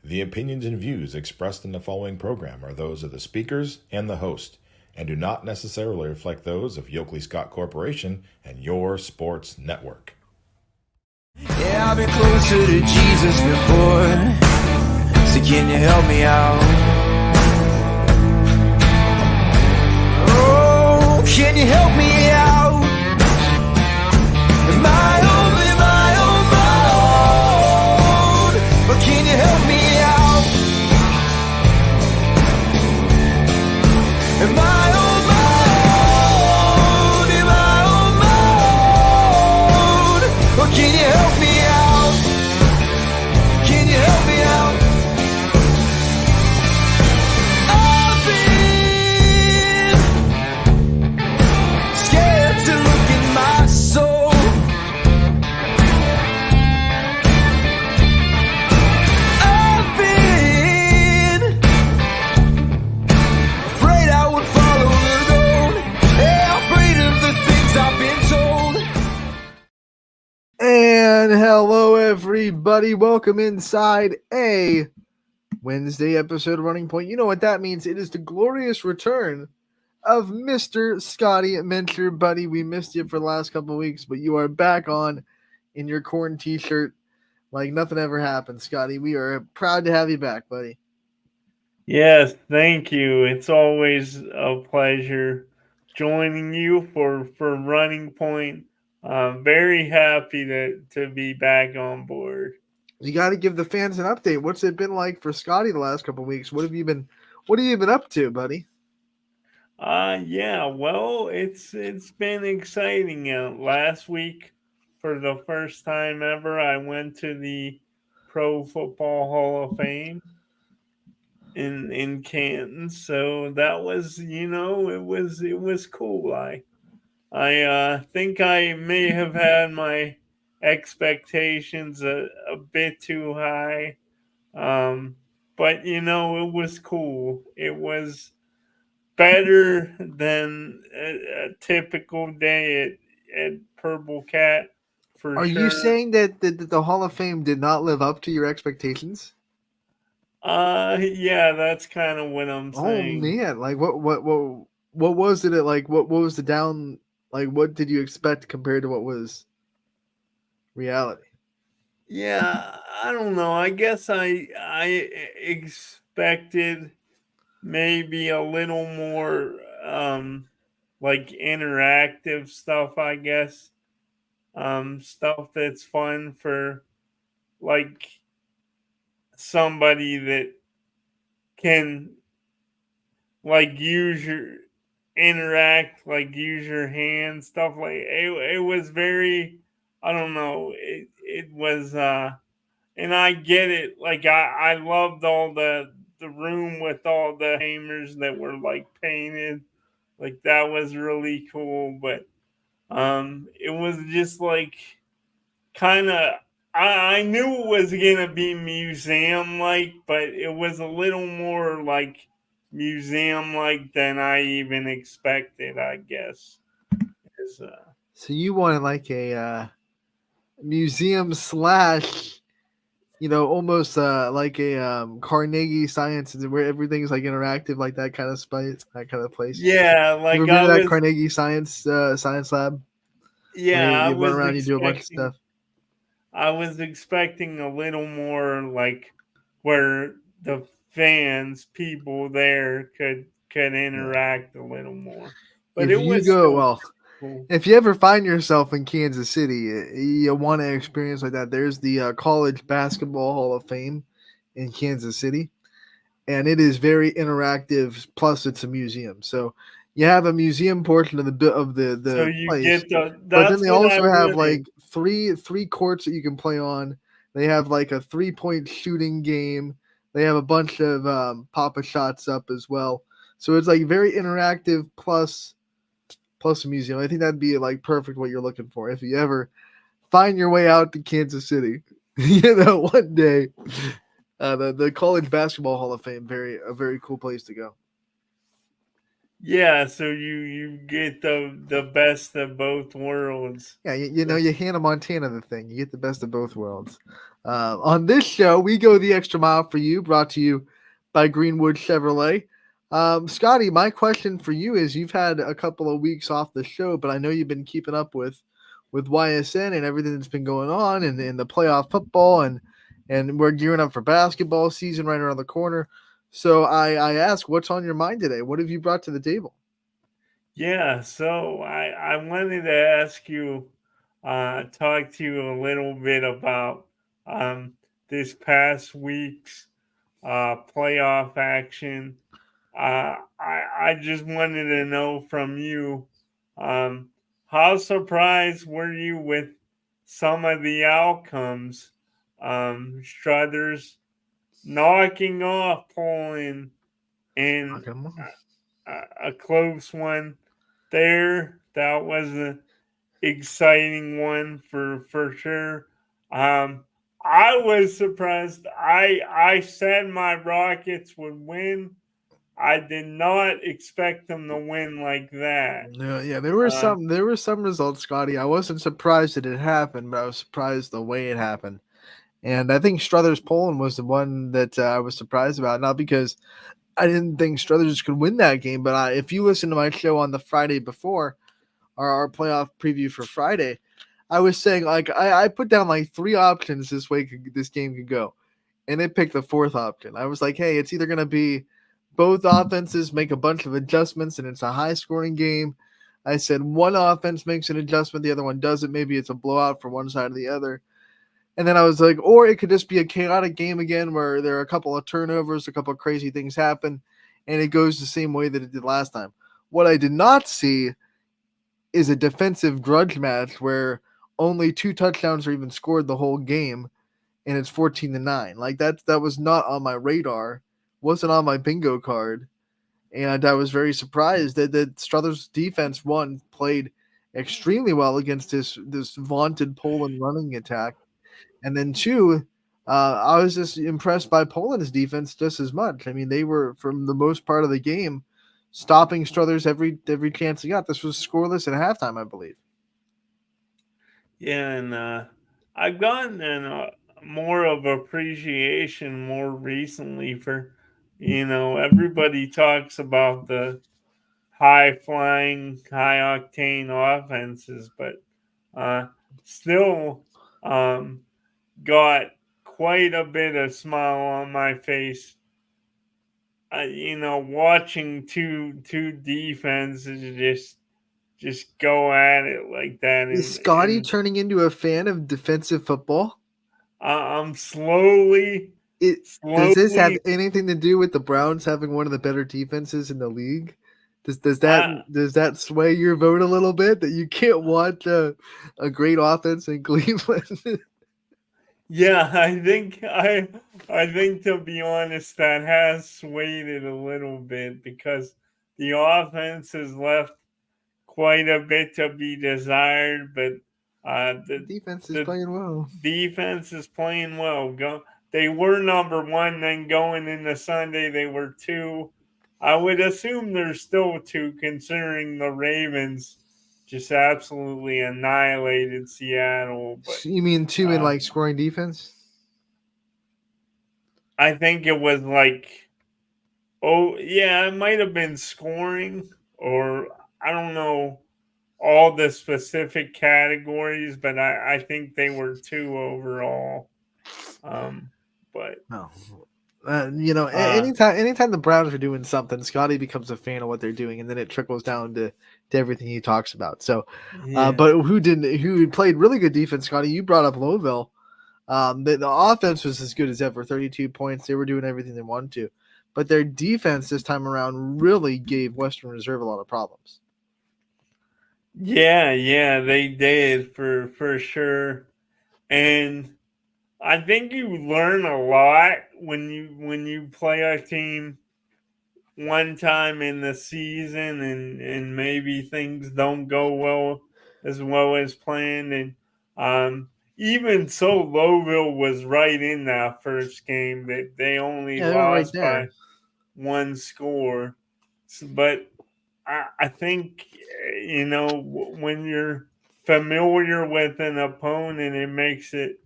The opinions and views expressed in the following program are those of the speakers and the host, and do not necessarily reflect those of Yoakley Scott Corporation and your sports network. Yeah, I've been closer to Jesus before, so can you help me out? Oh, can you help me out? Am I on my own? But can you help me out? Am I on my own? Am I on my own? Or can you help me out? Can you help me out? I've been scared to look in my soul. I've been afraid I would follow the road. Yeah, afraid of the things I've been told. And hello, everybody. Welcome inside a Wednesday episode of Running Point. You know what that means. It is the glorious return of Mr. Scotty Mentor, buddy. We missed you for the last couple of weeks, but you are back on in your corn t-shirt like nothing ever happened, Scotty. We are proud to have you back, buddy. Yes, thank you. It's always a pleasure joining you for Running Point. I'm very happy to be back on board. You got to give the fans an update. What's it been like for Scotty the last couple of weeks? What have you been up to, buddy? Yeah, well, it's been exciting. Last week, for the first time ever, I went to the Pro Football Hall of Fame in Canton. So that was, it was cool. I think I may have had my expectations a bit too high. But it was cool. It was better than a typical day at Purple Cat for Are sure. you saying that the Hall of Fame did not live up to your expectations? Yeah, that's kind of what I'm Oh saying. man, like what was it like? What was the down? Like what did you expect compared to what was reality? Yeah, I don't know. I guess I expected maybe a little more like interactive stuff, I guess. Stuff that's fun for like somebody that can like use your hands, stuff like it was very, I don't know, it was and I get it. Like I loved all the room with all the hamers that were like painted. Like that was really cool, but it was just like kind of, I knew it was gonna be museum like, but it was a little more like museum like than I even expected, I guess. Is, So you wanted like a museum slash, almost like a Carnegie Science where everything's like interactive, like that kind of space, that kind of place. yeah, You like ever been to that Carnegie Science lab? yeah, You run around, you do a bunch of stuff. I was expecting a little more like where the fans, people there could interact a little more. But If it you was go, still well, cool. if you ever find yourself in Kansas City, you want to experience like that. There's the College Basketball Hall of Fame in Kansas City, and it is very interactive. Plus, it's a museum, so you have a museum portion of the So you place. get But then that's they what also I have wanted. like three courts that you can play on. They have like a 3-point shooting game. They have a bunch of Papa shots up as well. So it's like very interactive plus a museum. I think that'd be like perfect what you're looking for if you ever find your way out to Kansas City. One day. The College Basketball Hall of Fame, a very cool place to go. Yeah, so you get the best of both worlds. Yeah, you know, you Hannah Montana the thing. You get the best of both worlds. On this show, we go the extra mile for you, brought to you by Greenwood Chevrolet. Scotty, my question for you is: you've had a couple of weeks off the show, but I know you've been keeping up with YSN and everything that's been going on, and the playoff football, and we're gearing up for basketball season right around the corner. So I ask, what's on your mind today? What have you brought to the table? Yeah, so I wanted to ask you, talk to you a little bit about um, this past week's playoff action. I just wanted to know from you, um, how surprised were you with some of the outcomes? Struthers knocking off Poland in Okay, a close one there. That was an exciting one for sure. Um, I was surprised. I said my Rockets would win. I did not expect them to win like that. yeah, Uh, there were some results, Scotty. I wasn't surprised that it happened, but I was surprised the way it happened. And I think Struthers Poland was the one that I was surprised about, not because I didn't think Struthers could win that game, but if you listen to my show on the Friday before our playoff preview for Friday, I was saying like I put down like three options this game could go, and it picked the fourth option. I was like, hey, it's either gonna be both offenses make a bunch of adjustments and it's a high scoring game. I said one offense makes an adjustment, the other one doesn't. Maybe it's a blowout for one side or the other. And then I was like, or it could just be a chaotic game again where there are a couple of turnovers, a couple of crazy things happen, and it goes the same way that it did last time. What I did not see is a defensive grudge match where only two touchdowns are even scored the whole game and it's 14-9. Like that was not on my radar, wasn't on my bingo card. And I was very surprised that Struthers defense played extremely well against this vaunted Poland running attack. And then two, I was just impressed by Poland's defense just as much. I mean, they were from the most part of the game stopping Struthers every chance they got. This was scoreless at halftime, I believe. yeah, and I've gotten more of appreciation more recently for, everybody talks about the high flying, high octane offenses, but uh, still um, got quite a bit of smile on my face. Watching two defenses just go at it like that, Is and Scotty turning into a fan of defensive football? I'm slowly, It Does this have slowly. anything to do with the Browns having one of the better defenses in the league? Uh, Does that sway your vote a little bit that you can't watch a great offense in Cleveland? yeah, I think to be honest, that has swayed it a little bit because the offense has left quite a bit to be desired, but the Defense is the playing well. defense is playing well. They were number one, then going into Sunday they were two. I would assume they're still two, considering the Ravens just absolutely annihilated Seattle. But You mean two in uh, like scoring defense? I think it was like, oh yeah, it might have been scoring, or I don't know all the specific categories, but I think they were two overall. Um, but No. uh, Anytime the Browns are doing something, Scotty becomes a fan of what they're doing, and then it trickles down to everything he talks about. So, yeah, but who played really good defense, Scotty? You brought up Louisville. The offense was as good as ever, 32 points. They were doing everything they wanted to, but their defense this time around really gave Western Reserve a lot of problems. yeah, they did for sure, and I think you learn a lot when you play a team one time in the season, and maybe things don't go well as planned, and even so Louisville was right in that first game. They only Yeah, they were right lost there. by one score. But I think, when you're familiar with an opponent, it makes it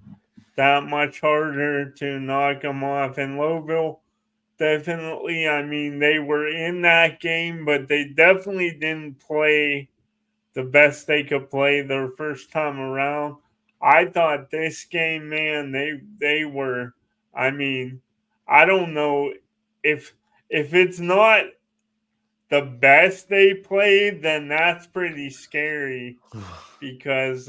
that much harder to knock them off. And Louisville, definitely, I mean, they were in that game, but they definitely didn't play the best they could play their first time around. I thought this game, man, they were. I mean, I don't know if it's not the best they played, then that's pretty scary because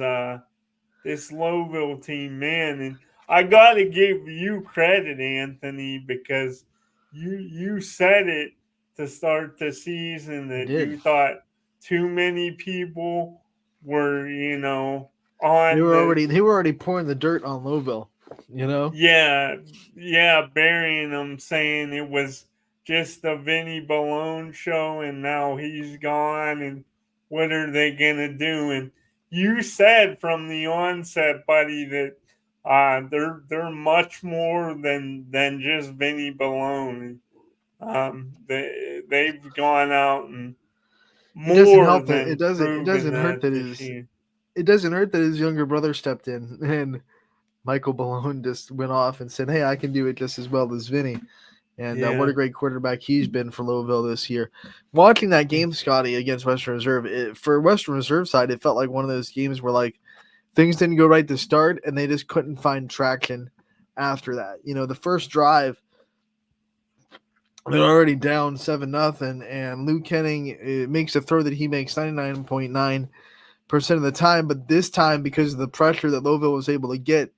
this Louisville team, man, and I gotta give you credit, Anthony, because you said it to start the season I that did. you thought too many people were, They on were the already pouring the dirt on Louisville. You know. yeah, burying him, saying it was just a Vinny Balone show and now he's gone and what are they gonna do? And you said from the onset, buddy, that they're much more than just Vinny Balone. They've gone out and It doesn't more help that it than doesn't it proven doesn't hurt that that this his year. it doesn't hurt that his younger brother stepped in and Michael Balone just went off and said, "Hey, I can do it just as well as Vinny." And what Yeah. a great quarterback he's been for Louisville this year. Watching that game, Scotty, against Western Reserve, for Western Reserve side, it felt like one of those games where like things didn't go right to start and they just couldn't find traction after that. You know, the first drive, they're already down 7-0, and Luke Henning makes a throw that he makes 99.9% of the time, but this time because of the pressure that Louisville was able to get,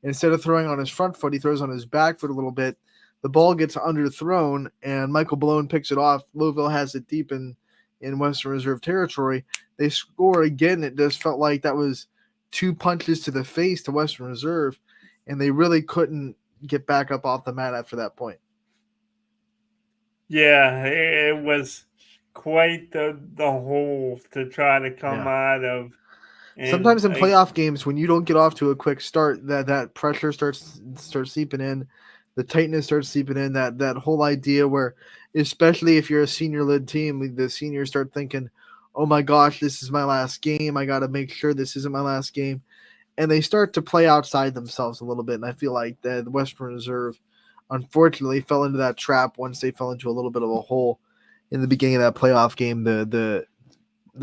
instead of throwing on his front foot, he throws on his back foot a little bit. The ball gets underthrown, and Michael Balone picks it off. Louisville has it deep in Western Reserve territory. They score again. It just felt like that was two punches to the face to Western Reserve, and they really couldn't get back up off the mat after that point. Yeah, it was quite the hole to try to come Yeah. out of, and Sometimes in playoff games, when you don't get off to a quick start, that pressure starts seeping in, the tightness starts seeping in. That whole idea where, especially if you're a senior led team, the seniors start thinking, "Oh my gosh, this is my last game. I got to make sure this isn't my last game," and they start to play outside themselves a little bit. And I feel like the Western Reserve, unfortunately, fell into that trap once they fell into a little bit of a hole in the beginning of that playoff game. The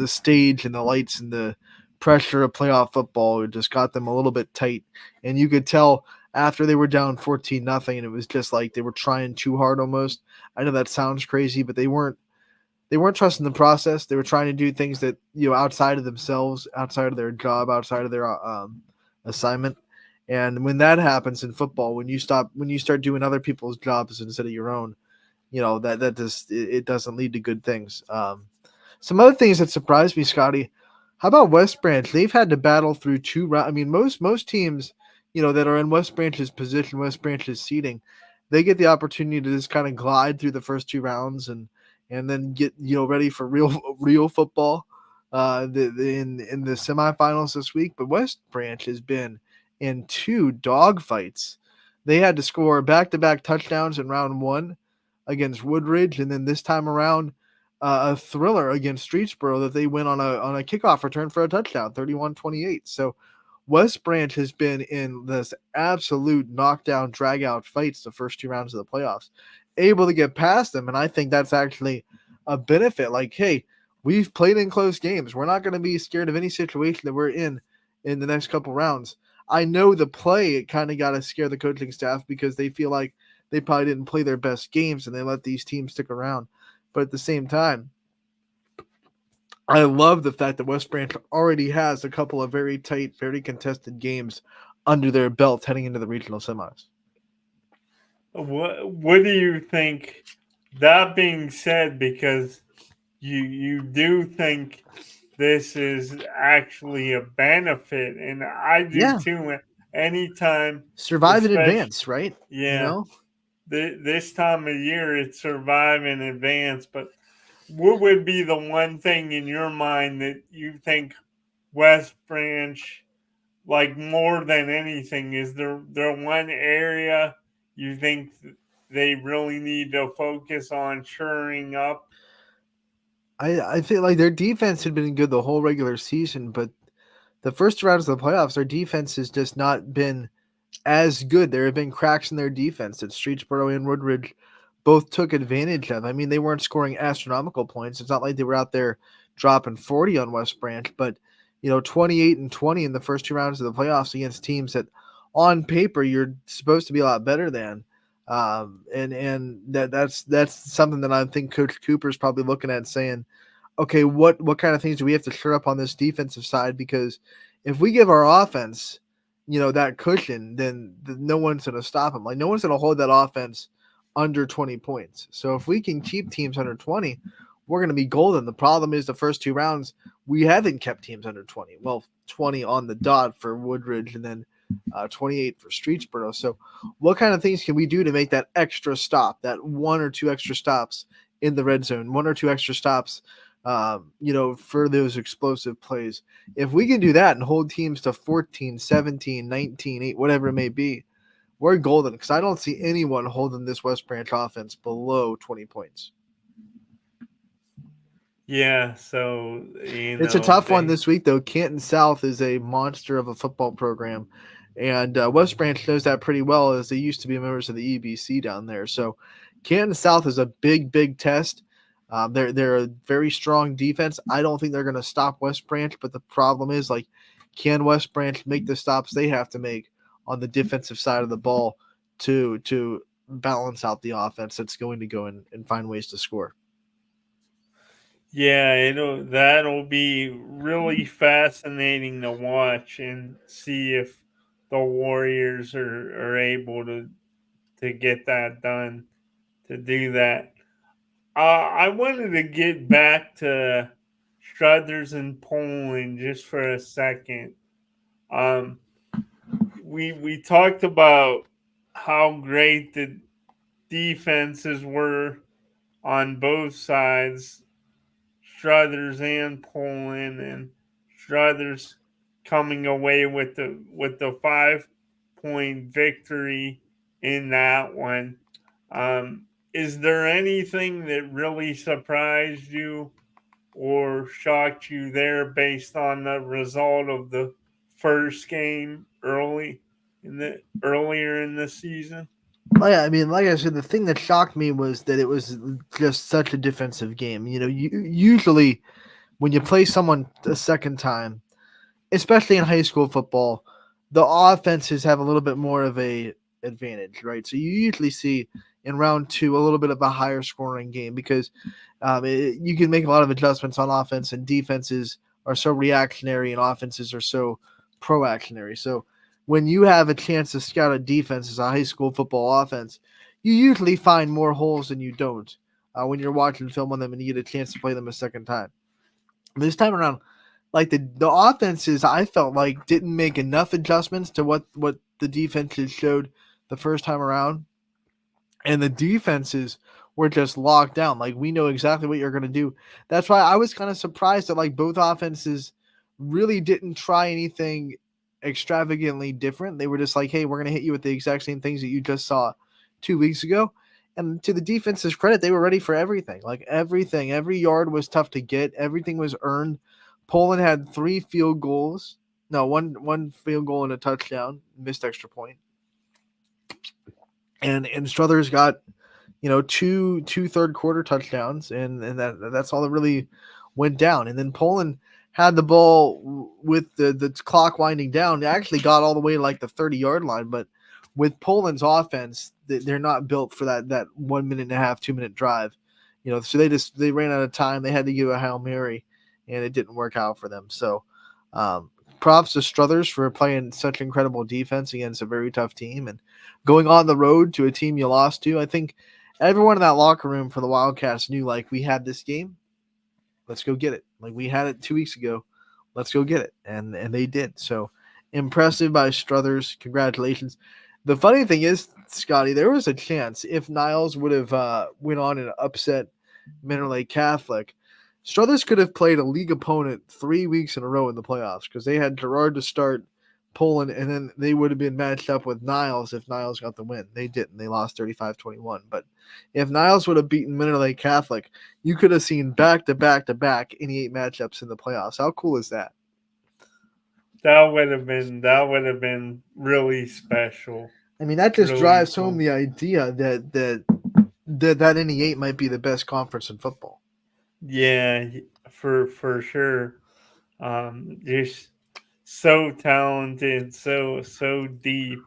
stage and the lights and the pressure of playoff football just got them a little bit tight, and you could tell after they were down 14-0, and it was just like they were trying too hard almost. I know that sounds crazy, but they weren't trusting the process. They were trying to do things that, outside of themselves, outside of their job, outside of their assignment. And when that happens in football, when you start doing other people's jobs instead of your own, that just it doesn't lead to good things. Some other things that surprised me, Scotty. How about West Branch? They've had to battle through two rounds. I mean, most teams, that are in West Branch's position, West Branch's seating, they get the opportunity to just kind of glide through the first two rounds and then get ready for real football in the semifinals this week. But West Branch has been in two dogfights. They had to score back-to-back touchdowns in round one against Woodridge, and then this time around a thriller against Streetsboro that they win on a kickoff return for a touchdown, 31-28. So West Branch has been in this absolute knockdown, drag-out fights the first two rounds of the playoffs, able to get past them, and I think that's actually a benefit. Like, hey, we've played in close games. We're not going to be scared of any situation that we're in the next couple rounds. I know the play, it kind of got to scare the coaching staff because they feel like they probably didn't play their best games and they let these teams stick around. But at the same time, I love the fact that West Branch already has a couple of very tight, very contested games under their belt heading into the regional semis. what do you think? That being said, because you do think this is actually a benefit, and I do Yeah. too. Anytime, Survive in especially advance, right? yeah, this time of year, it's survive in advance. But what would be the one thing in your mind that you think West Branch, like more than anything, is there one area you think they really need to focus on shoring up? I think like their defense had been good the whole regular season, but the first 2 rounds of the playoffs, their defense has just not been as good. There have been cracks in their defense that Streetsboro and Woodridge both took advantage of. I mean, they weren't scoring astronomical points. It's not like they were out there dropping 40 on West Branch, but 28 and 20 in the first 2 rounds of the playoffs against teams that on paper you're supposed to be a lot better than. And that's something that I think Coach Cooper's probably looking at saying, okay, what kind of things do we have to shore up on this defensive side? Because if we give our offense, that cushion, then no one's going to stop them. Like no one's going to hold that offense under 20 points. So if we can keep teams under 20, we're going to be golden. The problem is the first 2 rounds, we haven't kept teams under 20. Well, 20 on the dot for Woodridge and then 28 for Streetsboro. So what kind of things can we do to make that extra stop, that 1 or 2 extra stops in the red zone, 1 or 2 extra stops, for those explosive plays? If we can do that and hold teams to 14, 17, 19, 8, whatever it may be, we're golden, because I don't see anyone holding this West Branch offense below 20 points. Yeah, so It's a tough one this week, though. Canton South is a monster of a football program, and West Branch knows that pretty well, as they used to be members of the EBC down there. So Canton South is a big test. They're a very strong defense. I don't think they're going to stop West Branch, but the problem is, like, can West Branch make the stops they have to make on the defensive side of the ball to balance out the offense that's going to go and find ways to score? Yeah, that'll be really fascinating to watch and see if the Warriors are able to get that done, to do that. I wanted to get back to Struthers and Poland just for a second. Um, we talked about how great the defenses were on both sides, Struthers and Poland, and Struthers coming away with the 5-point victory in that one. Is there anything that really surprised you or shocked you there based on the result of the first game earlier in the season? I mean, like I said, the thing that shocked me was that it was just such a defensive game. Usually when you play someone a second time, especially in high school football, the offenses have a little bit more of a advantage, right? So you usually see in round 2 a little bit of a higher scoring game, because you can make a lot of adjustments on offense, and defenses are so reactionary and offenses are so proactionary. So when you have a chance to scout a defense as a high school football offense, you usually find more holes than you don't when you're watching film on them and you get a chance to play them a second time. This time around, like the offenses, I felt like didn't make enough adjustments to what the defenses showed the first time around, and the defenses were just locked down. Like, we know exactly what you're going to do. That's why I was kind of surprised that like both offenses really didn't try anything extravagantly different. They were just like, hey, we're going to hit you with the exact same things that you just saw 2 weeks ago. And to the defense's credit, they were ready for everything. Like everything, every yard was tough to get. Everything was earned. Poland had 3 field goals. No, one field goal and a touchdown, missed extra point. And Struthers got, 2 third quarter touchdowns, and that's all that really went down. And then Poland had the ball with the clock winding down. They actually got all the way to like the 30-yard line, but with Poland's offense, they're not built for that 1 minute and a half, 2 minute drive. So they ran out of time. They had to give a Hail Mary, and it didn't work out for them. So props to Struthers for playing such incredible defense against a very tough team and going on the road to a team you lost to. I think everyone in that locker room for the Wildcats knew, like, we had this game. Let's go get it. Like, we had it 2 weeks ago. Let's go get it. And they did. So impressive by Struthers. Congratulations. The funny thing is, Scotty, there was a chance if Niles would have went on and upset Mineral Lake Catholic, Struthers could have played a league opponent 3 weeks in a row in the playoffs, because they had Gerard to start Poland, and then they would have been matched up with Niles if Niles got the win. They didn't. They lost 35-21. But if Niles would have beaten Minute Lake Catholic, you could have seen back-to-back-to-back any 8 matchups in the playoffs. How cool is that? That would have been really special. I mean, that just Really drives cool. home the idea that any 8 might be the best conference in football. Yeah, for sure. Just so talented, so deep.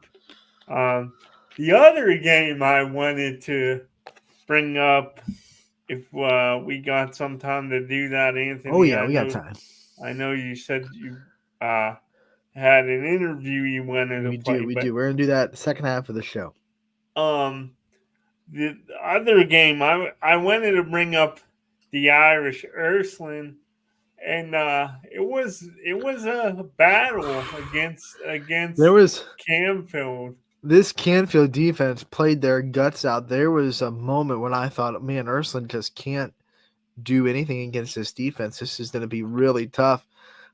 The other game I wanted to bring up, if we got some time to do that, Oh Anthony. yeah, we got time. I know you said you had an interview you wanted to We play, do. but We're gonna do that second half of the show. um, the other game I wanted to bring up the Irish Ursuline, and it was a battle There against was Camfield. this Canfield defense played their guts out. There was a moment when I thought, man, Ursuline just can't do anything against this defense. This is going to be really tough.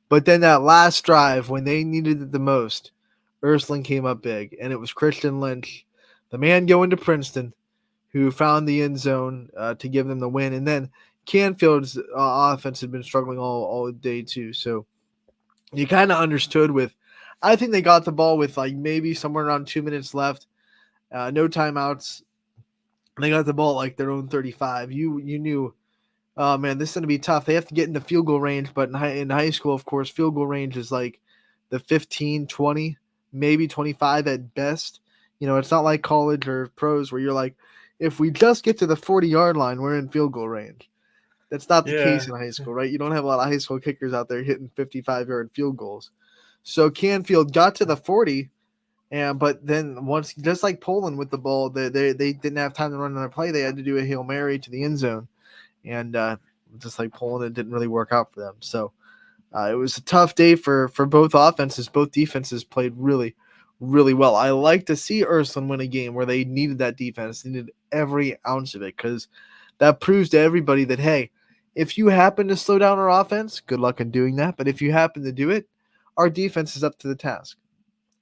But then that last drive, when they needed it the most, Ursuline came up big, and it was Christian Lynch, the man going to Princeton, who found the end zone to give them the win. And then Canfield's offense had been struggling all day too. So you kind of understood with, I think they got the ball with like maybe somewhere around 2 minutes left, no timeouts. They got the ball at like their own 35. You knew, oh man, this is going to be tough. They have to get into field goal range, but in high school, of course, field goal range is like the 15, 20, maybe 25 at best. You know, it's not like college or pros where you're like, if we just get to the 40-yard line, we're in field goal range. That's not the case in high school, right? You don't have a lot of high school kickers out there hitting 55-yard field goals. So Canfield got to the 40, but then once, just like Poland with the ball, they didn't have time to run another play. They had to do a Hail Mary to the end zone. And just like Poland, it didn't really work out for them. So it was a tough day for both offenses. Both defenses played really, really well. I like to see Ursuline win a game where they needed that defense. They needed every ounce of it, because that proves to everybody that, hey, if you happen to slow down our offense, good luck in doing that. But if you happen to do it, our defense is up to the task.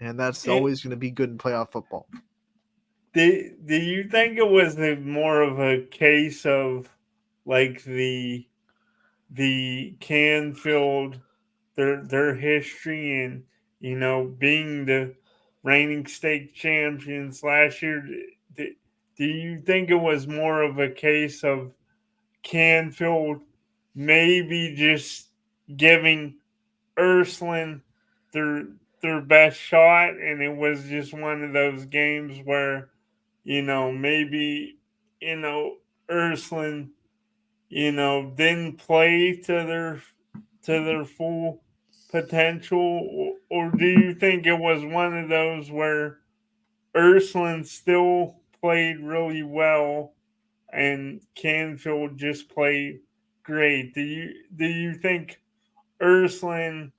And that's always going to be good in playoff football. Do you think it was more of a case of like the Canfield, their history, and being the reigning state champions last year? Do you think it was more of a case of Canfield maybe just giving Ursuline their best shot, and it was just one of those games where maybe Ursuline didn't play to their full potential, or do you think it was one of those where Ursuline still played really well and Canfield just played great? Do you think Ursuline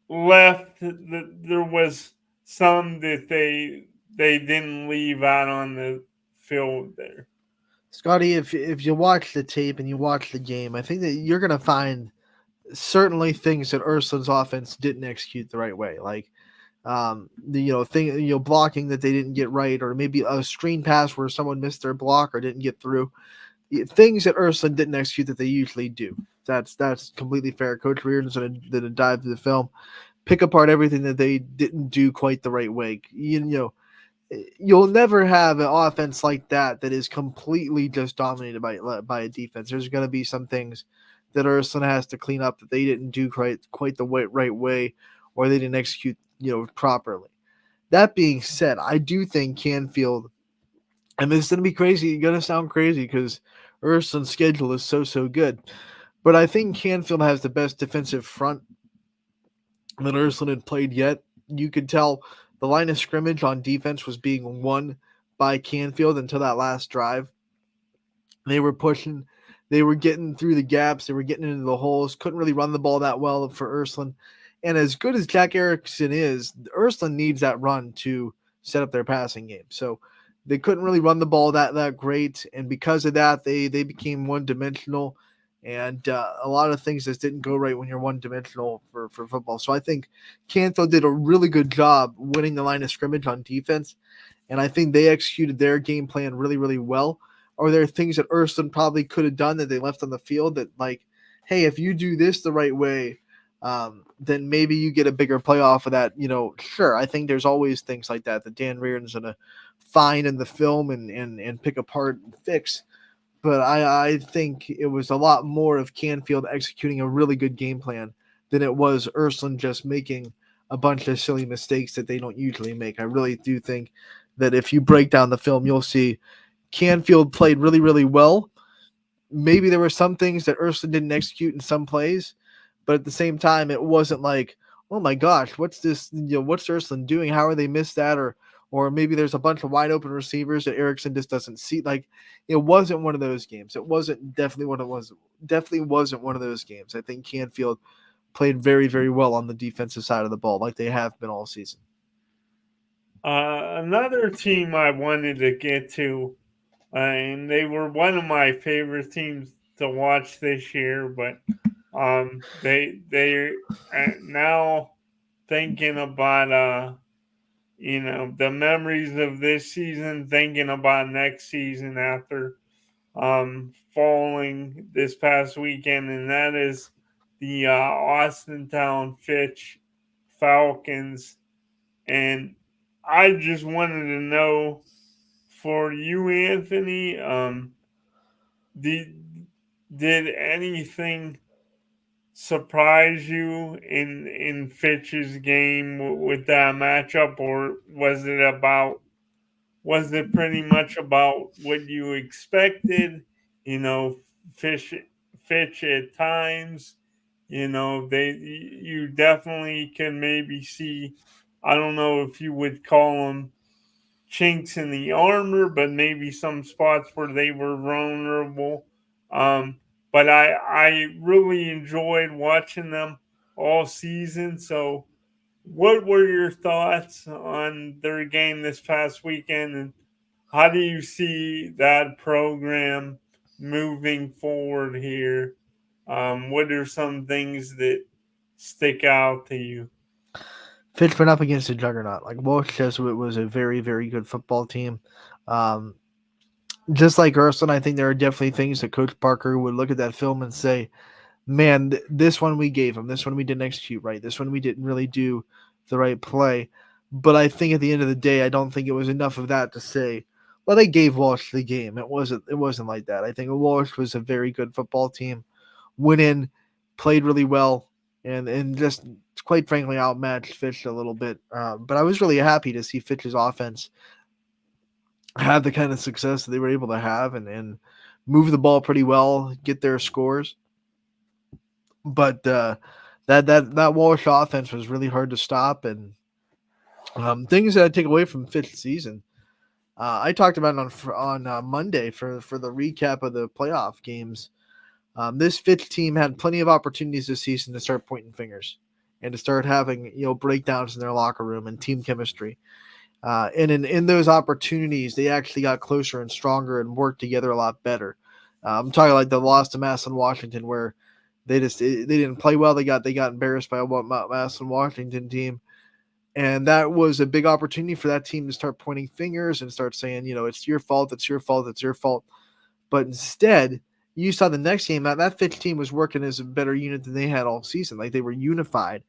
left that there was some that they didn't leave out on the field there? Scotty, if you watch the tape and you watch the game, I think that you're going to find certainly things that Ursuline's offense didn't execute the right way, like the blocking that they didn't get right, or maybe a screen pass where someone missed their block or didn't get through. Things that Ursuline didn't execute that they usually do. That's completely fair. Coach Reardon's going to dive into the film, pick apart everything that they didn't do quite the right way. You'll never have an offense like that is completely just dominated by a defense. There's going to be some things that Ursuline has to clean up that they didn't do quite the right way, or they didn't execute properly. That being said, I do think Canfield, and this is going to be crazy, going to sound crazy because Ursuline's schedule is so good, but I think Canfield has the best defensive front that Ursuline had played yet. You could tell the line of scrimmage on defense was being won by Canfield until that last drive. They were pushing, they were getting through the gaps, they were getting into the holes, couldn't really run the ball that well for Ursuline. And as good as Jack Erickson is, Ursuline needs that run to set up their passing game. So they couldn't really run the ball that great, and because of that, they became one-dimensional. And a lot of things just didn't go right when you're one-dimensional for football. So I think Canfield did a really good job winning the line of scrimmage on defense, and I think they executed their game plan really, really well. Are there things that Ursuline probably could have done that they left on the field that, like, hey, if you do this the right way, then maybe you get a bigger playoff of that? Sure, I think there's always things like that Dan Reardon's going to find in the film and pick apart and fix. But I think it was a lot more of Canfield executing a really good game plan than it was Ursuline just making a bunch of silly mistakes that they don't usually make. I really do think that if you break down the film, you'll see Canfield played really, really well. Maybe there were some things that Ursuline didn't execute in some plays, but at the same time, it wasn't like, oh my gosh, what's this? What's Ursuline doing? How are they missed that? Or maybe there's a bunch of wide open receivers that Erickson just doesn't see. Like, it wasn't one of those games. It wasn't definitely what it was. Definitely wasn't one of those games. I think Canfield played very, very well on the defensive side of the ball, like they have been all season. Another team I wanted to get to, and they were one of my favorite teams to watch this year, but they now thinking about the memories of this season, thinking about next season after falling this past weekend, and that is the Austintown Fitch Falcons. And I just wanted to know, for you, Anthony, did anything surprise you in Fitch's game with that matchup, or was it pretty much about what you expected? You know, Fish Fitch at times, you definitely can maybe see. I don't know if you would call them chinks in the armor, but maybe some spots where they were vulnerable. Um, but I really enjoyed watching them all season. So, what were your thoughts on their game this past weekend, and how do you see that program moving forward here? What are some things that stick out to you? Fitch went up against a juggernaut. Like Walsh Jesuit was a very, very good football team. Um, just like Ursuline, I think there are definitely things that Coach Parker would look at that film and say, man, this one we gave him. This one we didn't execute right. This one we didn't really do the right play. But I think at the end of the day, I don't think it was enough of that to say, well, they gave Walsh the game. It wasn't like that. I think Walsh was a very good football team. Went in, played really well, and just quite frankly outmatched Fitch a little bit. But I was really happy to see Fitch's offense have the kind of success that they were able to have and move the ball pretty well, get their scores. But that Walsh offense was really hard to stop, and things that I take away from fifth season. I talked about it on Monday for the recap of the playoff games. This fifth team had plenty of opportunities this season to start pointing fingers and to start having breakdowns in their locker room and team chemistry. And in those opportunities, they actually got closer and stronger and worked together a lot better. I'm talking like the loss to Massillon Washington, where they didn't play well. They got embarrassed by a Massillon Washington team, and that was a big opportunity for that team to start pointing fingers and start saying, it's your fault, it's your fault, it's your fault. But instead, you saw the next game that Fitch team was working as a better unit than they had all season. Like they were unified.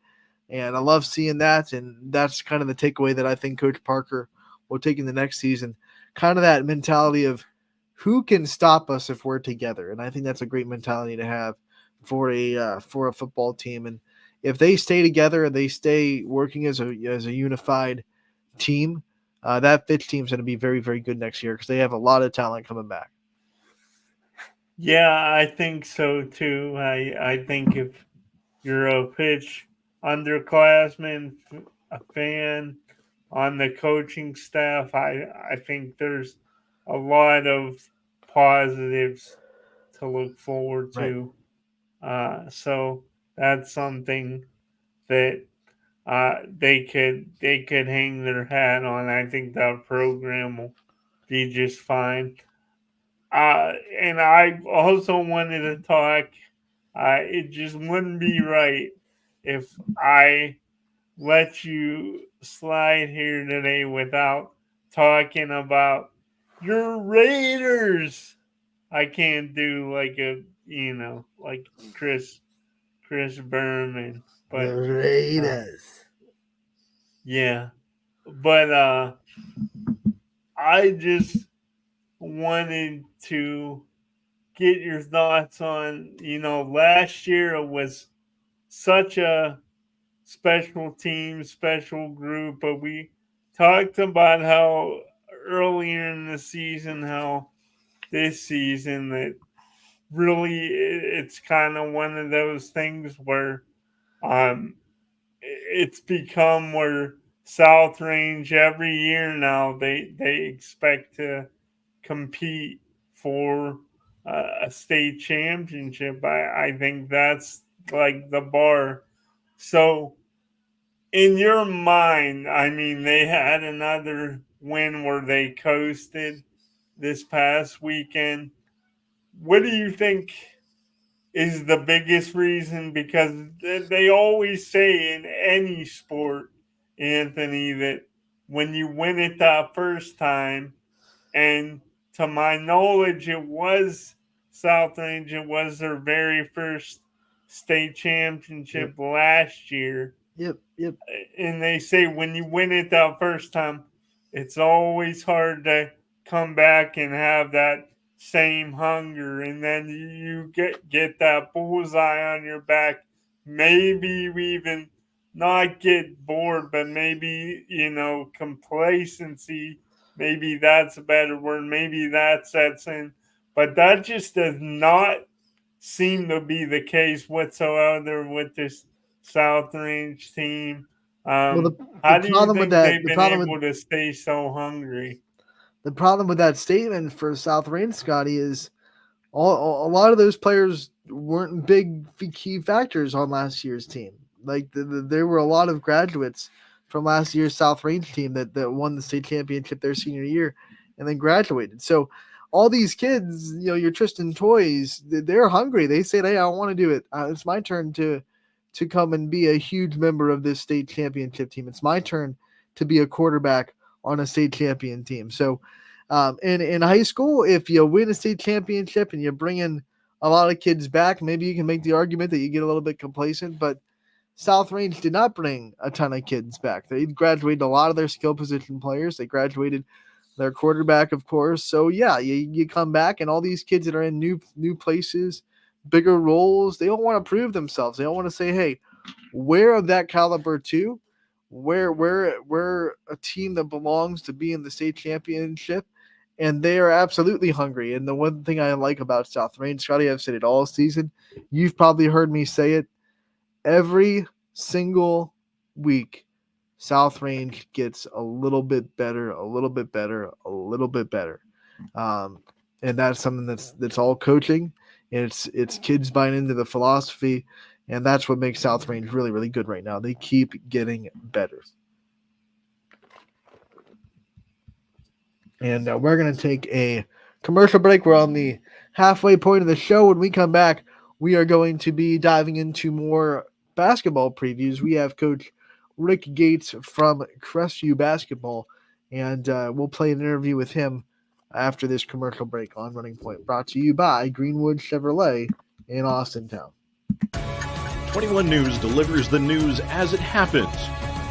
And I love seeing that. And that's kind of the takeaway that I think Coach Parker will take in the next season. Kind of that mentality of who can stop us if we're together. And I think that's a great mentality to have for a football team. And if they stay together and they stay working as a unified team, that Fitch team's going to be very, very good next year because they have a lot of talent coming back. Yeah, I think so too. I think if you're a Pitch underclassman, a fan on the coaching staff, I think there's a lot of positives to look forward Right. to. So that's something that they could hang their hat on. I think that program will be just fine. And I also wanted to talk. It just wouldn't be right if I let you slide here today without talking about your Raiders. I can't do like like Chris Berman, but The Raiders. yeah. But I just wanted to get your thoughts on, last year it was such a special team, special group, but we talked about how earlier in the season, how this season that really it's kind of one of those things where it's become where South Range every year now they expect to compete for a state championship. I think that's like the bar. So in your mind, I mean, they had another win where they coasted this past weekend. What do you think is the biggest reason? Because they always say in any sport, Anthony, that when you win it that first time, and to my knowledge, it was South Range, it was their very first state championship last year. Yep. And they say when you win it that first time, it's always hard to come back and have that same hunger, and then you get that bullseye on your back. Maybe you even not get bored, but maybe complacency. Maybe that's a better word. Maybe that sets in, but that just does not seem to be the case whatsoever with this South Range team. Well, How do you think they've been able to stay so hungry? The problem with that statement for South Range, Scotty, is a lot of those players weren't big key factors on last year's team. Like there were a lot of graduates from last year's South Range team that won the state championship their senior year and then graduated. So all these kids, your Tristan Toys, they're hungry. They say, hey, I want to do it. It's my turn to come and be a huge member of this state championship team. It's my turn to be a quarterback on a state champion team. So in high school, if you win a state championship and you bring in a lot of kids back, maybe you can make the argument that you get a little bit complacent, but South Range did not bring a ton of kids back. They graduated a lot of their skill position players. They graduated their quarterback, of course. So yeah, you come back and all these kids that are in new places, bigger roles, they don't want to prove themselves. They don't want to say, hey, we're of that caliber too. We're a team that belongs to be in the state championship, and they are absolutely hungry. And the one thing I like about South Range, Scotty, I've said it all season. You've probably heard me say it every single week. South Range gets a little bit better, a little bit better, a little bit better, and that's something that's all coaching. And it's kids buying into the philosophy, and that's what makes South Range really, really good right now. They keep getting better. And we're going to take a commercial break. We're on the halfway point of the show. When we come back, we are going to be diving into more basketball previews. We have Coach Rick Gates from Crestview Basketball, and we'll play an interview with him after this commercial break on Running Point, brought to you by Greenwood Chevrolet in Austintown. 21 News delivers the news as it happens,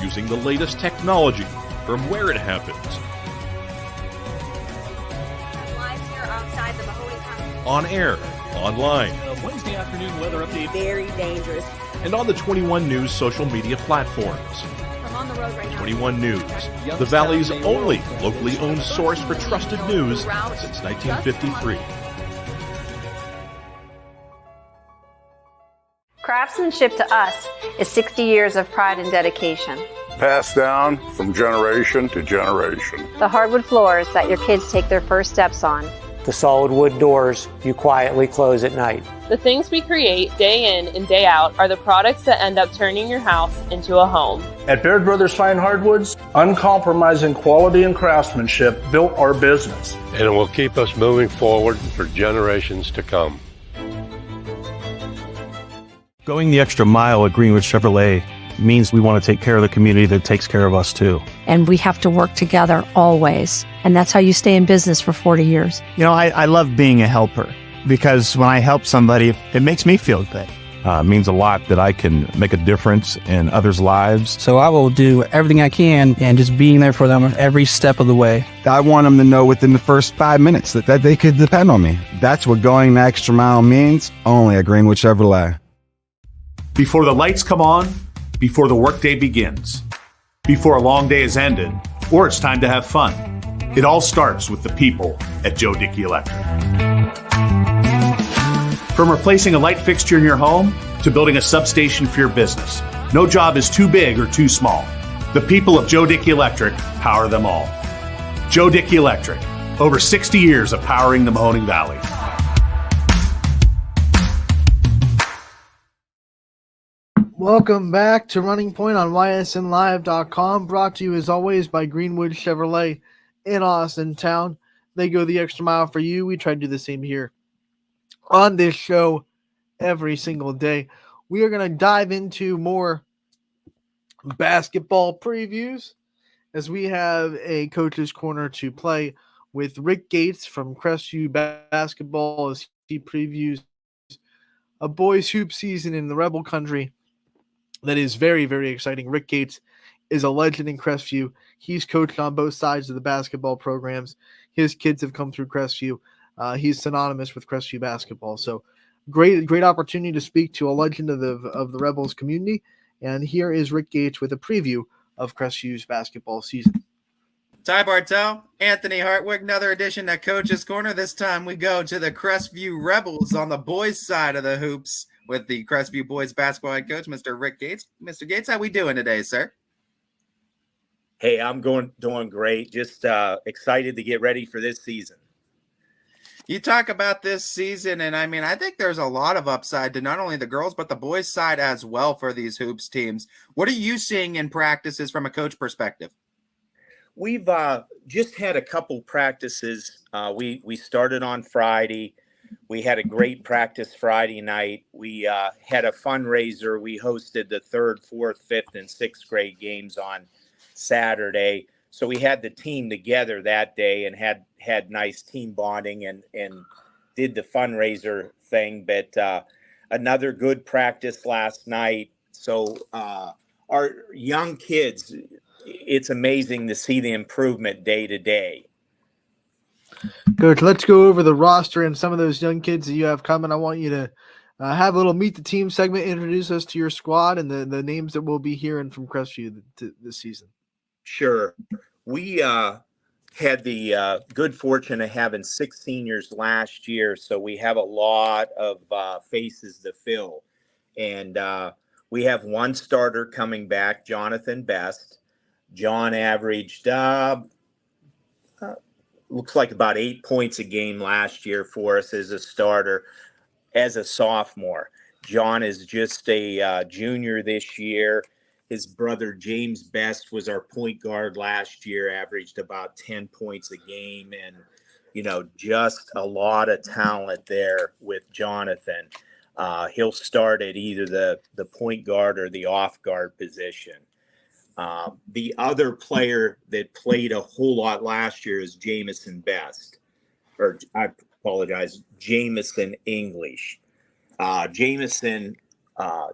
using the latest technology from where it happens. Live here outside the Mahoney County. On air, online, Wednesday afternoon weather update. Very dangerous. and on the 21 News social media platforms. I'm on the road right now. 21 News, the Valley's only locally owned source for trusted news since 1953. Craftsmanship to us is 60 years of pride and dedication. Passed down from generation to generation. The hardwood floors that your kids take their first steps on. the solid wood doors you quietly close at night. The things we create day in and day out are the products that end up turning your house into a home. At Baird Brothers Fine Hardwoods, uncompromising quality and craftsmanship built our business. And it will keep us moving forward for generations to come. Going the extra mile at Greenwood Chevrolet means we want to take care of the community that takes care of us too. And we have to work together always. And that's how you stay in business for 40 years. You know, I love being a helper because when I help somebody, it makes me feel good. It means a lot that I can make a difference in others' lives. So I will do everything I can and just being there for them every step of the way. I want them to know within the first 5 minutes that they could depend on me. That's what going the extra mile means, only at Greenwood Chevrolet. Before the lights come on, before the workday begins, before a long day is ended, or it's time to have fun. It all starts with the people at Joe Dickey Electric. From replacing a light fixture in your home to building a substation for your business, no job is too big or too small. The people of Joe Dickey Electric power them all. Joe Dickey Electric, over 60 years of powering the Mahoning Valley. Welcome back to Running Point on ysnlive.com, brought to you as always by Greenwood Chevrolet in Austin Town. They go the extra mile for you. We try to do the same here on this show every single day. We are going to dive into more basketball previews as we have a coach's corner to play with Rick Gates from Crestview Basketball as he previews a boys hoop season in the Rebel Country. That is very, very exciting. Rick Gates is a legend in Crestview. He's coached on both sides of the basketball programs. His kids have come through Crestview. He's synonymous with Crestview basketball. So great opportunity to speak to a legend of the Rebels community. And here is Rick Gates with a preview of Crestview's basketball season. Ty Bartel, Anthony Hartwig, another edition of Coach's Corner. This time we go to the Crestview Rebels on the boys' side of the hoops with the Crestview boys basketball head coach, Mr. Rick Gates. Mr. Gates, how we doing today, sir? Hey, I'm doing great. Just excited to get ready for this season. You talk about this season, and I mean, I think there's a lot of upside to not only the girls, but the boys' side as well for these hoops teams. What are you seeing in practices from a coach perspective? We've just had a couple practices. We started on Friday. We had a great practice Friday night. We had a fundraiser. We hosted the 3rd, 4th, 5th, and 6th grade games on Saturday. So we had the team together that day and had nice team bonding and did the fundraiser thing. But another good practice last night. So our young kids, it's amazing to see the improvement day to day. Coach, let's go over the roster and some of those young kids that you have coming. I want you to have a little Meet the Team segment, introduce us to your squad and the names that we'll be hearing from Crestview this season. Sure. We had the good fortune of having 6 seniors last year, so we have a lot of faces to fill. And we have one starter coming back, Jonathan Best. John averaged looks like about 8 points a game last year for us as a starter, as a sophomore. John is just a junior this year. His brother, James Best, was our point guard last year, averaged about 10 points a game. And, you know, just a lot of talent there with Jonathan. He'll start at either the point guard or the off guard position. The other player that played a whole lot last year is Jamison Best, or I apologize, Jamison English. Jamison,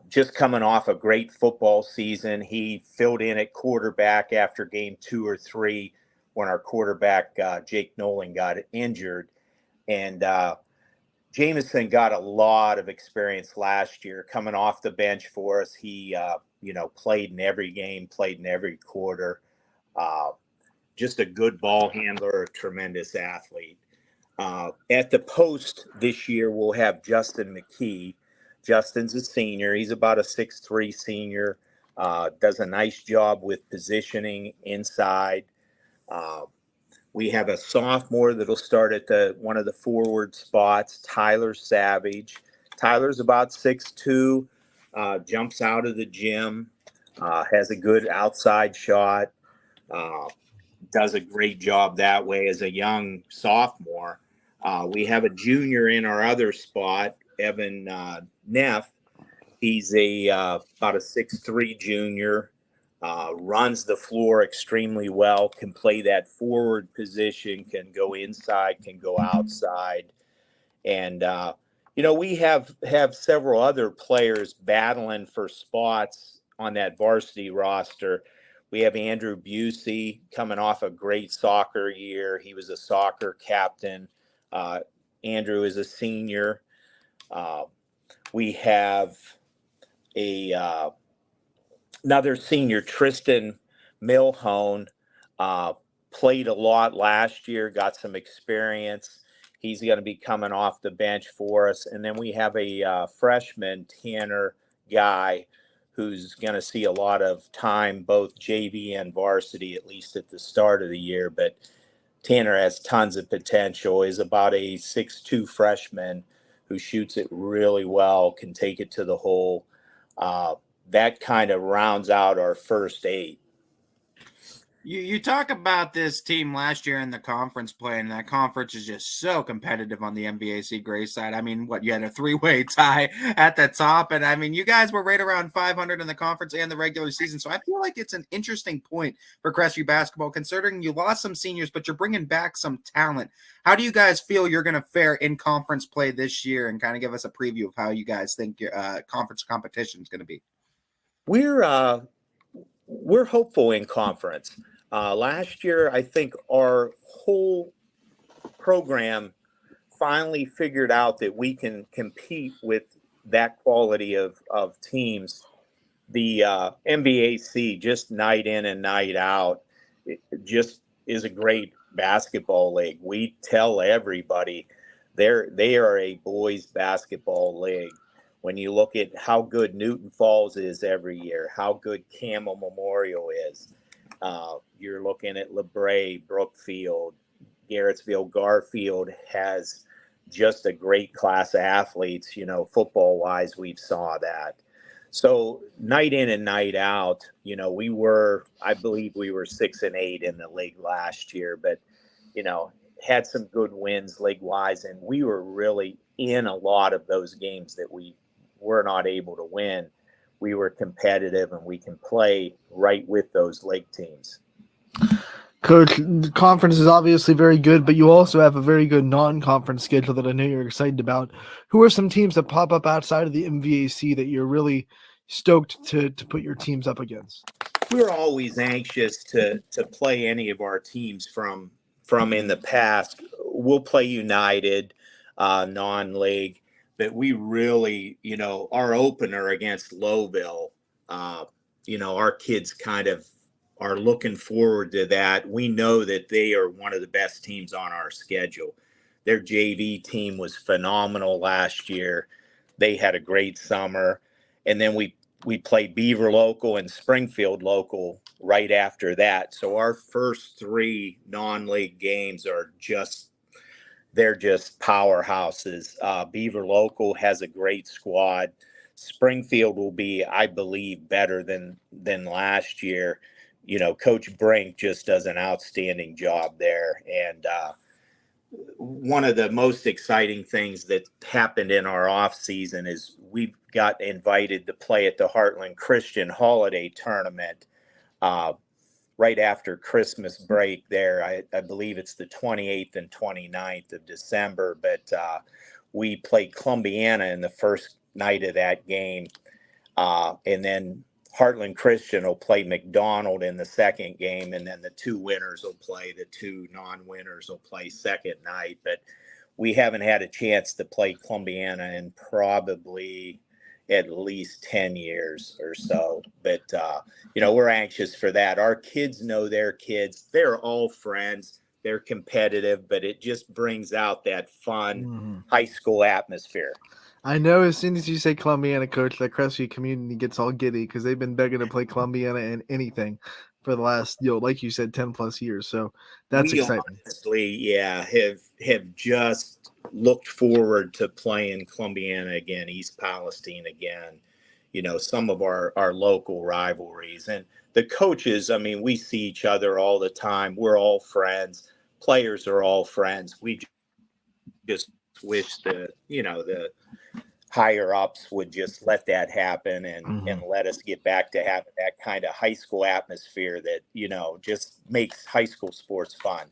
just coming off a great football season. He filled in at quarterback after game 2 or 3 when our quarterback, Jake Nolan, got injured. And Jamison got a lot of experience last year coming off the bench for us. He, played in every game, played in every quarter. Just a good ball handler, a tremendous athlete. At the post this year, we'll have Justin McKee. Justin's a senior. He's about a 6'3" senior. Does a nice job with positioning inside. We have a sophomore that'll start at one of the forward spots, Tyler Savage. Tyler's about 6'2", jumps out of the gym, has a good outside shot, does a great job that way as a young sophomore. We have a junior in our other spot, Evan Neff. He's about a 6'3" junior. Runs the floor extremely well, can play that forward position, can go inside, can go outside. And, we have several other players battling for spots on that varsity roster. We have Andrew Busey coming off a great soccer year. He was a soccer captain. Andrew is a senior. We have another senior, Tristan Milhone, played a lot last year, got some experience. He's going to be coming off the bench for us. And then we have a freshman, Tanner Guy, who's going to see a lot of time, both JV and varsity, at least at the start of the year. But Tanner has tons of potential. He's about a 6'2" freshman who shoots it really well, can take it to the hole. That kind of rounds out our first 8. You talk about this team last year in the conference play, and that conference is just so competitive on the MVAC Gray side. I mean, you had a 3-way tie at the top, and I mean, you guys were right around 500 in the conference and the regular season. So I feel like it's an interesting point for Crestview basketball, considering you lost some seniors, but you're bringing back some talent. How do you guys feel you're going to fare in conference play this year, and kind of give us a preview of how you guys think your conference competition is going to be? We're hopeful in conference. Last year, I think our whole program finally figured out that we can compete with that quality of teams. The MVAC, just night in and night out, it just is a great basketball league. We tell everybody they are a boys basketball league. When you look at how good Newton Falls is every year, how good Campbell Memorial is, you're looking at LeBray, Brookfield, Garrettsville, Garfield has just a great class of athletes. Football-wise, we saw that. So night in and night out, I believe we were 6-8 in the league last year, but, had some good wins league-wise, and we were really in a lot of those games that we were not able to win. We were competitive, and we can play right with those league teams. Coach, the conference is obviously very good, but you also have a very good non-conference schedule that I know you're excited about. Who are some teams that pop up outside of the MVAC that you're really stoked to put your teams up against? We're always anxious to play any of our teams from in the past. We'll play United, non-league, but we really, our opener against Lowville, our kids kind of are looking forward to that. We know that they are one of the best teams on our schedule. Their JV team was phenomenal last year. They had a great summer. And then we played Beaver Local and Springfield Local right after that. So our first 3 non-league games they're just powerhouses. Beaver Local has a great squad. Springfield will be, I believe, better than last year. Coach Brink just does an outstanding job there. And one of the most exciting things that happened in our off season is we got invited to play at the Heartland Christian Holiday Tournament right after Christmas break there. I believe it's the 28th and 29th of December, but we played Columbiana in the first night of that game. And then Heartland Christian will play McDonald in the second game, and then the 2 winners will play. The 2 non-winners will play second night. But we haven't had a chance to play Columbiana in probably at least 10 years or so. But, we're anxious for that. Our kids know their kids. They're all friends. They're competitive, but it just brings out that fun high school atmosphere. I know as soon as you say Columbiana, Coach, that Crestview community gets all giddy because they've been begging to play Columbiana in anything for the last, like you said, 10 plus years. So that's we exciting. Honestly, have just looked forward to playing Columbiana again, East Palestine again, some of our local rivalries. And the coaches, I mean, we see each other all the time. We're all friends. Players are all friends. We just wish the higher ups would just let that happen and let us get back to having that kind of high school atmosphere that, just makes high school sports fun.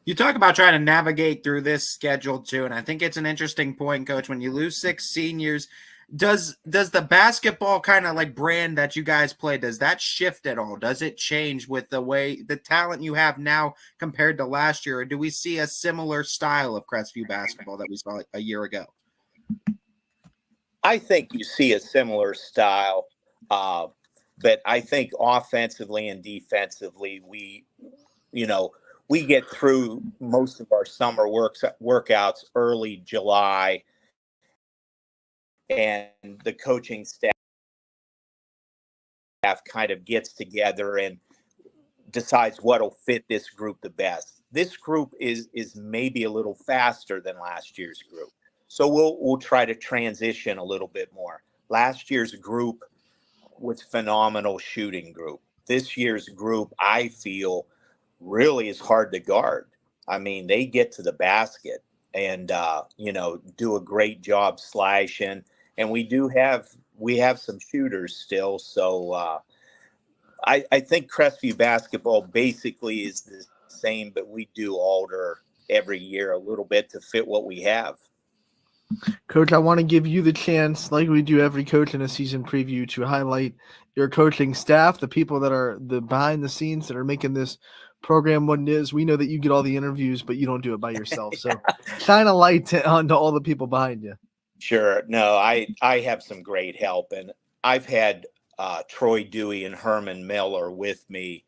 You talk about trying to navigate through this schedule too, and I think it's an interesting point, Coach. When you lose 6 seniors, does the basketball kind of like brand that you guys play, does that shift at all? Does it change with the talent you have now compared to last year, or do we see a similar style of Crestview basketball that we saw a year ago? I think you see a similar style, but I think offensively and defensively, we get through most of our summer workouts early July, and the coaching staff kind of gets together and decides what'll fit this group the best. This group is maybe a little faster than last year's group, so we'll try to transition a little bit more. Last year's group was phenomenal shooting group. This year's group, I feel, really is hard to guard. I mean, they get to the basket and do a great job slashing, and we have some shooters still. So I think Crestview basketball basically is the same, but we do alter every year a little bit to fit what we have. Coach, I want to give you the chance, like we do every coach in a season preview, to highlight your coaching staff, the people that are the behind the scenes that are making this program what it is. We know that you get all the interviews, but you don't do it by yourself. So shine a light onto all the people behind you. Sure. No, I have some great help, and I've had Troy Dewey and Herman Miller with me,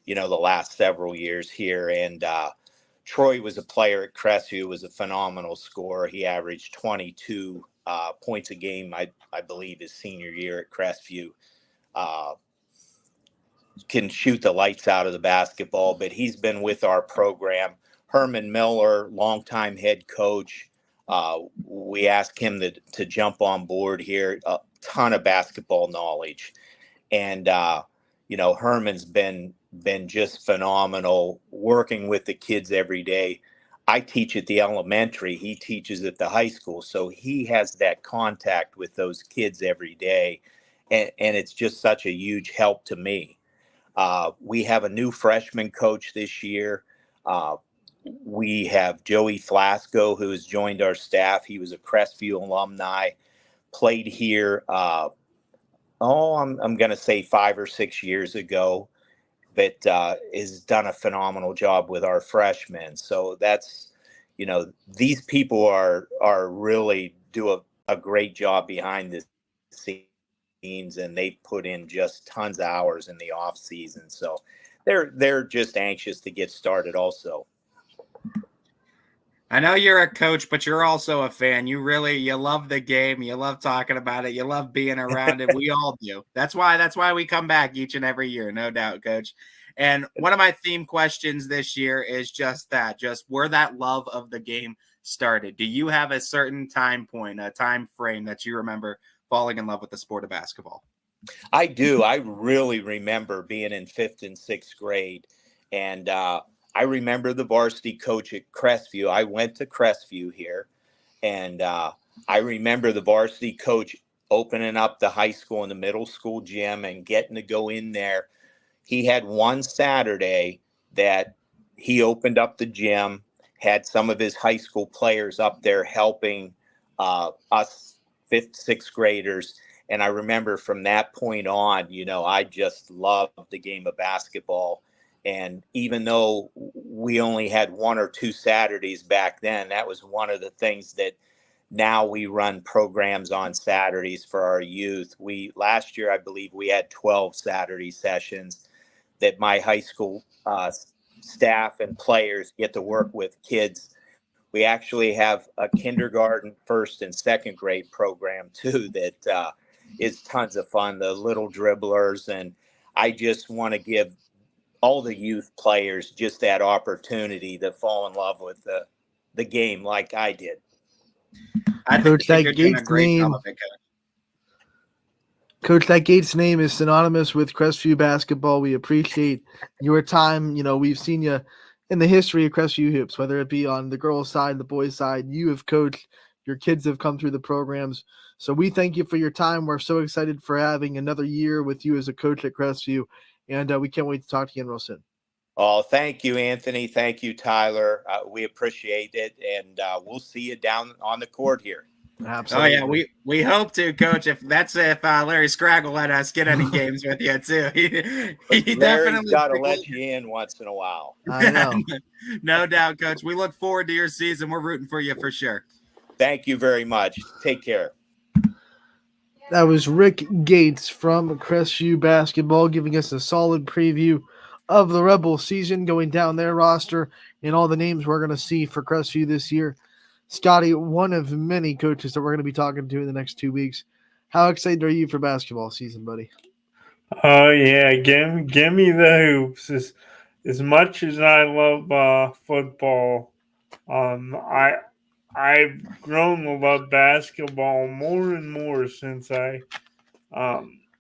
the last several years here. And Troy was a player at Crestview, was a phenomenal scorer. He averaged 22 points a game, I believe, his senior year at Crestview. Can shoot the lights out of the basketball, but he's been with our program. Herman Miller, longtime head coach. We asked him to jump on board here. A ton of basketball knowledge, and Herman's been just phenomenal working with the kids every day. I teach at the elementary. He teaches at the high school, so he has that contact with those kids every day, and it's just such a huge help to me. We have a new freshman coach this year. We have Joey Flasco, who has joined our staff. He was a Crestview alumni, played here, I'm going to say 5 or 6 years ago, but has done a phenomenal job with our freshmen. So that's, these people are really do a great job behind the scenes, and they put in just tons of hours in the off season. So they're just anxious to get started also. I know you're a coach, but you're also a fan. You love the game. You love talking about it. You love being around it. We all do. That's why we come back each and every year, no doubt, Coach. And one of my theme questions this year is just where that love of the game started. Do you have a certain time point, a time frame that you remember falling in love with the sport of basketball? I do. I really remember being in 5th and 6th grade, and I remember the varsity coach at Crestview. I went to Crestview here, and I remember the varsity coach opening up the high school and the middle school gym and getting to go in there. He had one Saturday that he opened up the gym, had some of his high school players up there helping us 5th, 6th graders. And I remember from that point on, I just loved the game of basketball. And even though we only had 1 or 2 Saturdays back then, that was one of the things that now we run programs on Saturdays for our youth. Last year, I believe we had 12 Saturday sessions that my high school staff and players get to work with kids. We actually have a kindergarten, 1st and 2nd grade program too that is tons of fun. The little dribblers, and I just want to give all the youth players just that opportunity to fall in love with the game like I did. I Coach, think that you're doing a Gates great name. job of it, Coach, that Gates name is synonymous with Crestview basketball. We appreciate your time. You know, we've seen you in the history of Crestview Hoops, whether it be on the girls' side, the boys' side. You have coached. Your kids have come through the programs. So we thank you for your time. We're so excited for having another year with you as a coach at Crestview, and we can't wait to talk to you again real soon. Oh, thank you, Anthony. Thank you, Tyler. We appreciate it, and we'll see you down on the court here. Absolutely. Oh yeah, we hope to, Coach. If Larry Scragg will let us get any games with you too. He Larry's definitely got to let you in once in a while. I know. No doubt, Coach. We look forward to your season. We're rooting for you for sure. Thank you very much. Take care. That was Rick Gates from Crestview Basketball giving us a solid preview of the Rebel season, going down their roster and all the names we're going to see for Crestview this year. Scotty, one of many coaches that we're going to be talking to in the next 2 weeks. How excited are you for basketball season, buddy? Oh yeah, give me the hoops. As much as I love football, I've grown to love basketball more and more since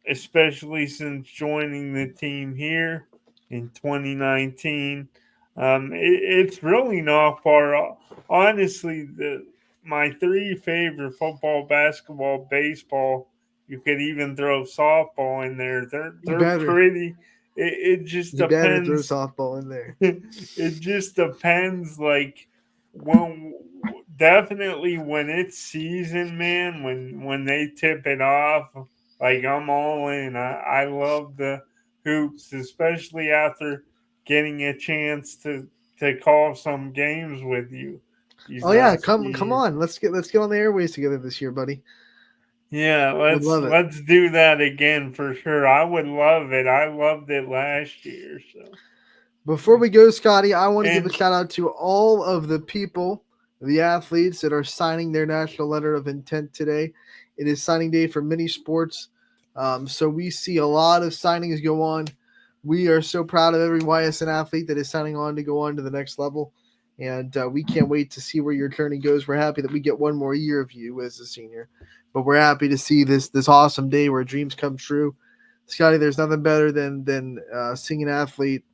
especially since joining the team here in 2019. It's really not far off. Honestly, my three favorite: football, basketball, baseball. You could even throw softball in there. They're pretty. It just you depends. Better throw softball in there. It just depends. Like definitely when it's season, man. When they tip it off, like I'm all in. I love the hoops, especially after getting a chance to call some games with you. Oh yeah, come on. Let's get on the airways together this year, buddy. Yeah, let's do that again for sure. I would love it. I loved it last year. So before we go, Scotty, I want to give a shout out to all of the people, the athletes that are signing their national letter of intent today. It is signing day for many sports. So we see a lot of signings go on. We are so proud of every Ysn athlete that is signing on to go on to the next level. And we can't wait to see where your journey goes. We're happy that we get one more year of you as a senior. But we're happy to see this awesome day where dreams come true. Scotty, there's nothing better than seeing an athlete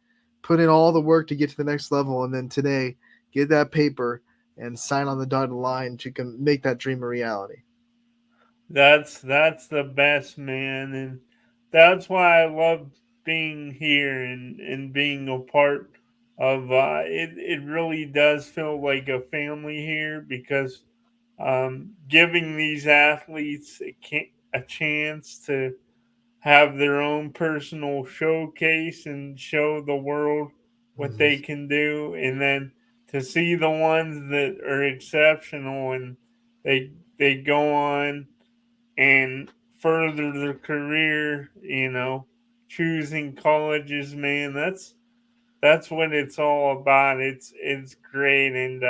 put in all the work to get to the next level, and then today get that paper and sign on the dotted line to make that dream a reality. That's the best, man, and that's why I love being here and being a part of it. It really does feel like a family here because giving these athletes a chance to have their own personal showcase and show the world what they can do, and then to see the ones that are exceptional and they go on and further their career, choosing colleges, man, that's what it's all about. It's great, and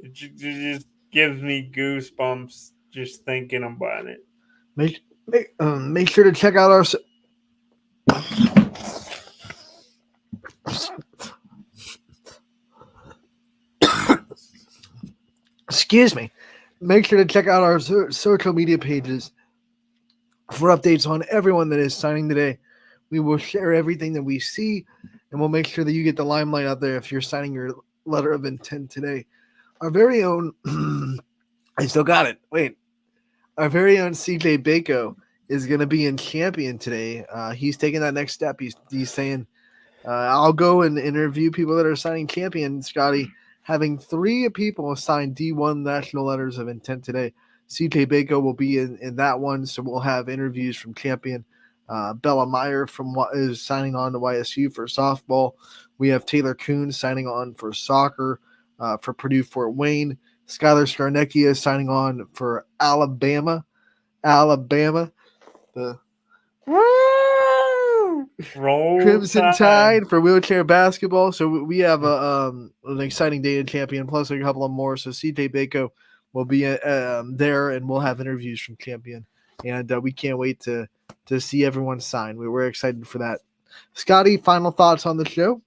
it just gives me goosebumps just thinking about it. Make sure to check out our excuse me. Make sure to check out our social media pages for updates on everyone that is signing today. We will share everything that we see, and we'll make sure that you get the limelight out there if you're signing your letter of intent today. Our very own, I still got it. Wait. Our very own CJ Bako is going to be in Champion today. He's taking that next step. He's saying, I'll go and interview people that are signing Champion, Scotty, having 3 people sign D1 national letters of intent today. CJ Bako will be in that one, so we'll have interviews from Champion. Bella Meyer is signing on to YSU for softball. We have Taylor Kuhn signing on for soccer for Purdue Fort Wayne. Skylar Skarnecki is signing on for Alabama. The Crimson Tide for wheelchair basketball. So we have an exciting day in Champion, plus a couple of more. So CJ Bako will be there, and we'll have interviews from Champion. And we can't wait to to see everyone sign. We're excited for that. Scotty, final thoughts on the show?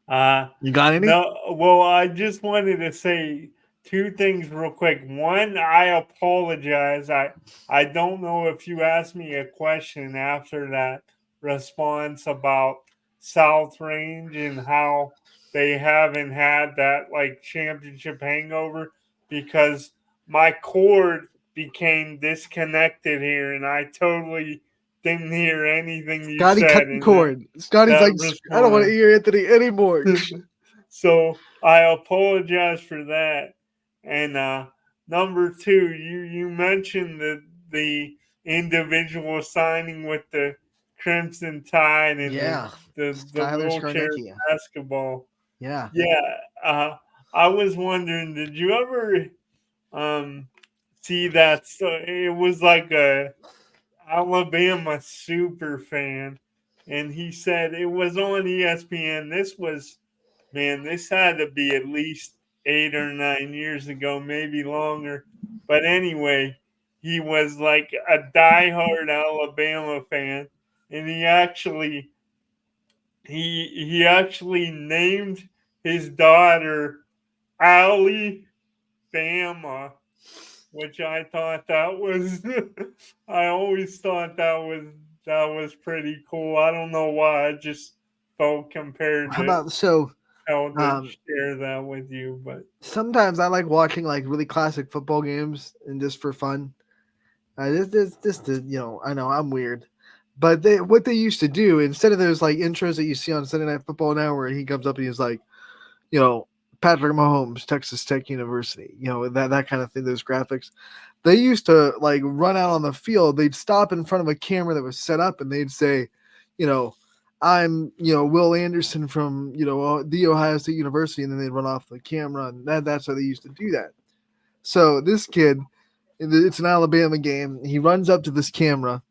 You got any? No, well, I just wanted to say two things real quick. One, I apologize. I don't know if you asked me a question after that response about South Range and how they haven't had that like championship hangover, because my cord became disconnected here and I totally didn't hear anything you Scotty cut said the in cord. Scotty's that like, I don't want to response. hear Anthony anymore. So I apologize for that. And number two, you mentioned the individual signing with the Crimson Tide and Yeah, the Skylar wheelchair Skarnecki. basketball. Yeah. Yeah. I was wondering, did you ever see that? So it was like a Alabama super fan, and he said it was on ESPN. This had to be at least 8 or 9 years ago, maybe longer. But anyway, he was like a diehard Alabama fan, and he actually named his daughter Allie Bama, which I thought that was I always thought that was pretty cool. I don't know why. I just felt compared How to about so? how to share that with you, but Sometimes I like watching like really classic football games and just for fun. I know I'm weird, but what they used to do instead of those like intros that you see on Sunday Night Football now, where he comes up and he's like, Patrick Mahomes, Texas Tech University, that kind of thing. Those graphics, they used to like run out on the field. They'd stop in front of a camera that was set up, and they'd say, I'm, Will Anderson from, the Ohio State University, and then they'd run off the camera, and that's how they used to do that. So this kid, it's an Alabama game. He runs up to this camera,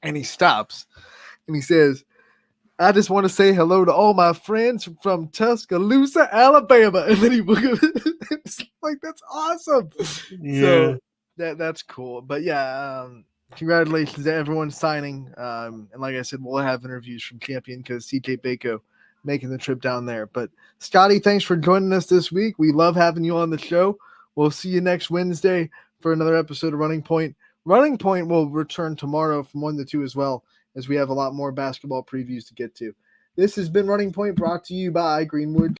and he stops, and he says, I just want to say hello to all my friends from Tuscaloosa, Alabama. And then it's like, that's awesome. Yeah. So that's cool. But yeah, congratulations to everyone signing. And like I said, we'll have interviews from Champion because CJ Bako making the trip down there. But Scotty, thanks for joining us this week. We love having you on the show. We'll see you next Wednesday for another episode of Running Point. Running Point will return tomorrow from 1 to 2 as well, as we have a lot more basketball previews to get to. This has been Running Point, brought to you by Greenwood